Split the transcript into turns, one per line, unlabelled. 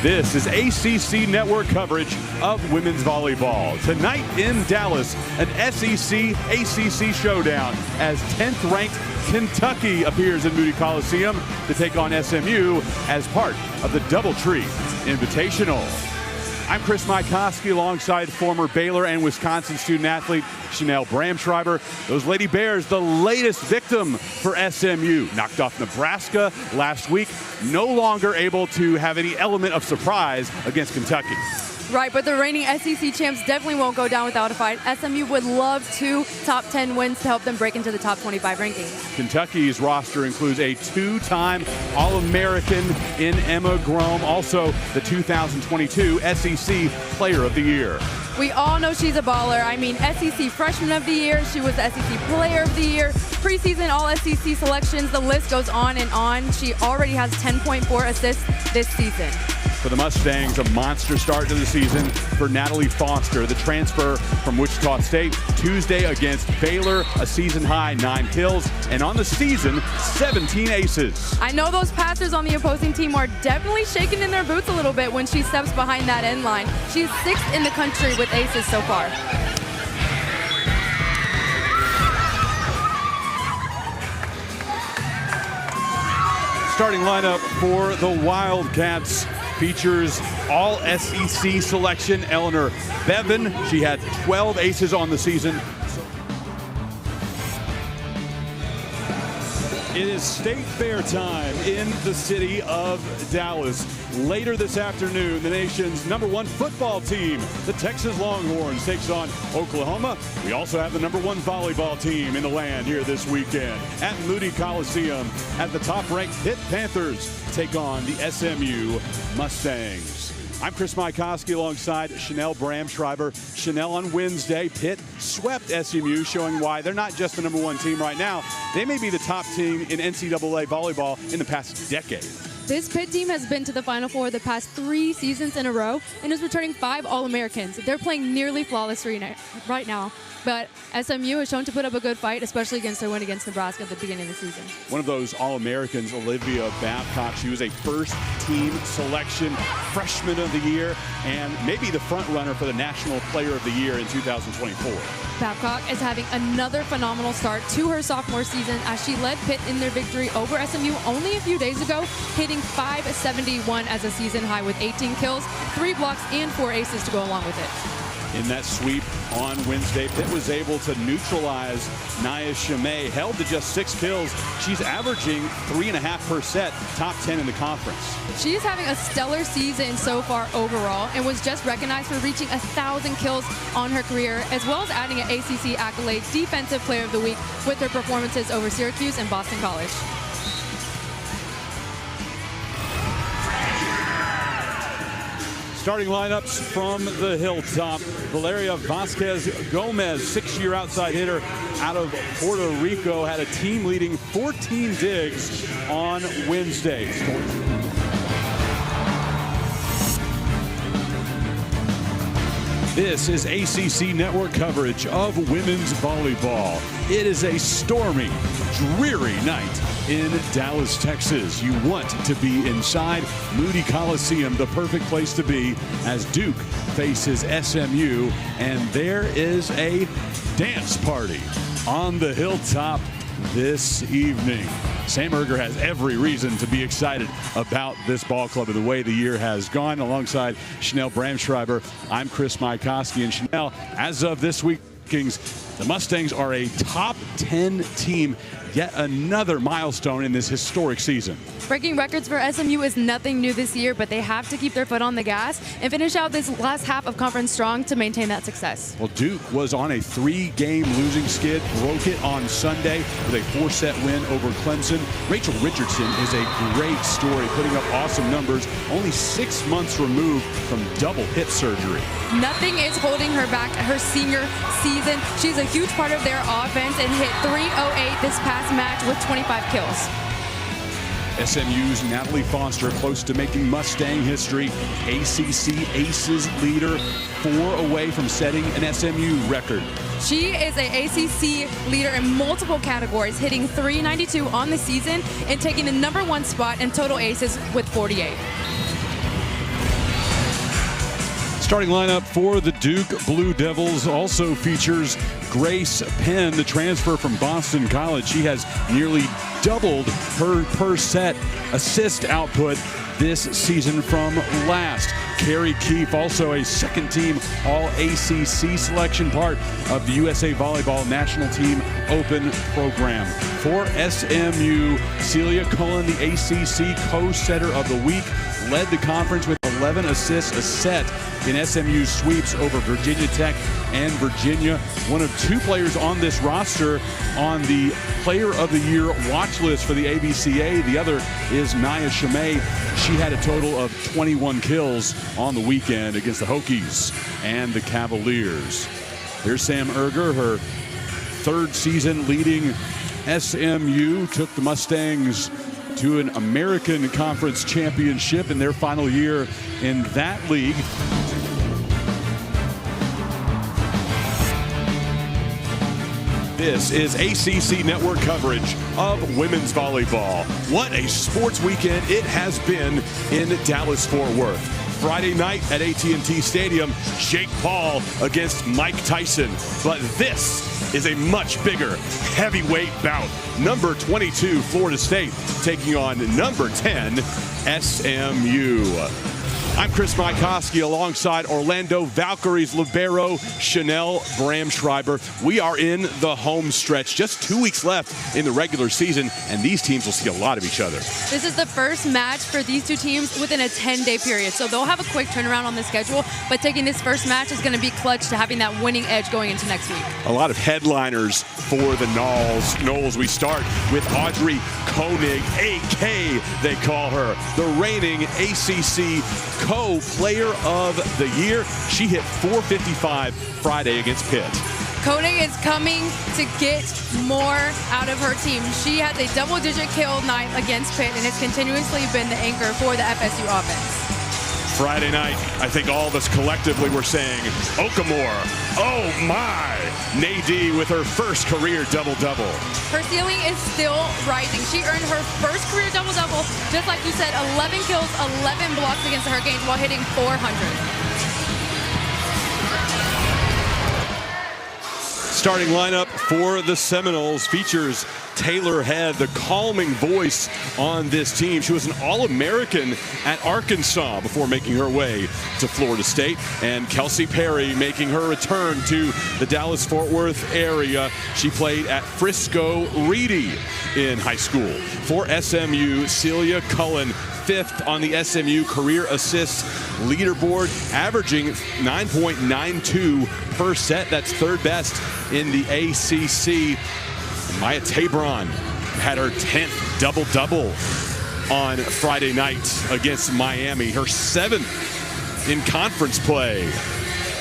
This is ACC network coverage of women's volleyball. Tonight in Dallas, an SEC-ACC showdown as 10th-ranked Kentucky appears in Moody Coliseum to take on SMU as part of the Doubletree Invitational. I'm Chris Mycoskie alongside former Baylor and Wisconsin student athlete Shanel Bramschreiber. Those Lady Bears, the latest victim for SMU. Knocked off Nebraska last week, no longer able to have any element of surprise against Kentucky.
Right, but the reigning SEC champs definitely won't go down without a fight. SMU would love 2 top 10 wins to help them break into the top 25 rankings.
Kentucky's roster includes a 2-time All-American in Emma Grome, also the 2022 SEC Player of the Year.
We all know she's a baller. I mean, SEC Freshman of the Year. She was the SEC Player of the Year. Preseason All-SEC selections. The list goes on and on. She already has 10.4 assists this season.
For the Mustangs, a monster start to the season for Natalie Foster, the transfer from Wichita State. Tuesday against Baylor, a season-high 9 kills, and on the season, 17 aces.
I know those passers on the opposing team are definitely shaking in their boots a little bit when she steps behind that end line. She's 6th in the country with aces so far.
Starting lineup for the Wildcats features all SEC selection Eleanor Bevan. She had 12 aces on the season. It is State Fair time in the city of Dallas. Later this afternoon, the nation's #1 football team, the Texas Longhorns, takes on Oklahoma. We also have the #1 volleyball team in the land here this weekend at Moody Coliseum. At the top-ranked Pitt Panthers take on the SMU Mustangs. I'm Chris Mycoskie alongside Shanel Bramschreiber. Shanel, on Wednesday, Pitt swept SMU, showing why they're not just the #1 team right now. They may be the top team in NCAA volleyball in the past decade.
This Pitt team has been to the Final Four the past 3 seasons in a row and is returning 5 All-Americans. They're playing nearly flawless right now. But SMU has shown to put up a good fight, especially against their win against Nebraska at the beginning of the season.
One of those All-Americans, Olivia Babcock, she was a first-team selection, freshman of the year, and maybe the front-runner for the National Player of the Year in 2024.
Babcock is having another phenomenal start to her sophomore season as she led Pitt in their victory over SMU only a few days ago, hitting .571 as a season high with 18 kills, 3 blocks, and 4 aces to go along with it.
In that sweep on Wednesday, Pitt was able to neutralize Nia Chimay, held to just 6 kills. She's averaging 3.5 per set, top 10 in the conference.
She's having a stellar season so far overall and was just recognized for reaching 1,000 kills on her career, as well as adding an ACC accolade Defensive Player of the Week with her performances over Syracuse and Boston College.
Starting lineups from the Hilltop. Valeria Vasquez Gomez, 6-year outside hitter out of Puerto Rico, had a team-leading 14 digs on Wednesday. This is ACC network coverage of women's volleyball. It is a stormy, dreary night in Dallas, Texas. You want to be inside Moody Coliseum, the perfect place to be, as Duke faces SMU, and there is a dance party on the Hilltop this evening. Sam Erger has every reason to be excited about this ball club and the way the year has gone. Alongside Shanel Bramschreiber, I'm Chris Mycoskie. And Shanel, as of this week's, the Mustangs are a top 10 team, yet another milestone in this historic season.
Breaking records for SMU is nothing new this year, but they have to keep their foot on the gas and finish out this last half of conference strong to maintain that success.
Well, Duke was on a 3-game losing skid, broke it on Sunday with a 4-set win over Clemson. Rachel Richardson is a great story, putting up awesome numbers, only 6 months removed from double hip surgery.
Nothing is holding her back her senior season. She's a huge part of their offense and hit .308 this past match with 25 kills.
SMU's Natalie Foster close to making Mustang history. ACC Aces leader, 4 away from setting an SMU record.
She is an ACC leader in multiple categories, hitting .392 on the season and taking the #1 spot in total aces with 48.
Starting lineup for the Duke Blue Devils also features Grace Penn, the transfer from Boston College. She has nearly doubled her per set assist output this season from last. Carrie Keefe, also a second-team All-ACC selection, part of the USA Volleyball National Team Open program. For SMU, Celia Cullen, the ACC co-setter of the week, led the conference with 11 assists a set in SMU's sweeps over Virginia Tech and Virginia. One of two players on this roster on the Player of the Year watch list for the ABCA. The other is Nia Shimei. She had a total of 21 kills on the weekend against the Hokies and the Cavaliers. Here's Sam Erger, her third season leading SMU, took the Mustangs to an American Conference championship in their final year in that league. This is ACC network coverage of women's volleyball. What a sports weekend it has been in Dallas-Fort Worth. Friday night at AT&T Stadium, Jake Paul against Mike Tyson. But this is a much bigger heavyweight bout. Number 22, Florida State, taking on number 10, SMU. I'm Chris Mycoskie alongside Orlando Valkyries libero Shanel Bramschreiber. We are in the home stretch. Just 2 weeks left in the regular season, and these teams will see a lot of each other.
This is the first match for these two teams within a 10-day period, so they'll have a quick turnaround on the schedule, but taking this first match is going to be clutch to having that winning edge going into next week.
A lot of headliners for the Noles. We start with Audrey Koenig, AK they call her, the reigning ACC Co-Player of the Year. She hit .455 Friday against Pitt.
Koenig is coming to get more out of her team. She has a double-digit kill night against Pitt and has continuously been the anchor for the FSU offense.
Friday night, I think all of us collectively were saying, Okamore, oh my! Nadie with her first career double-double.
Her ceiling is still rising. She earned her first career double-double, just like you said, 11 kills, 11 blocks against the Hurricanes while hitting .400.
Starting lineup for the Seminoles features Taylor Head, the calming voice on this team. She was an All-American at Arkansas before making her way to Florida State. And Kelsey Perry making her return to the Dallas-Fort Worth area. She played at Frisco Reedy in high school. For SMU, Celia Cullen, fifth on the SMU career assists leaderboard, averaging 9.92 per set. That's third best in the ACC. Maya Tabron had her 10th double-double on Friday night against Miami, her 7th in conference play.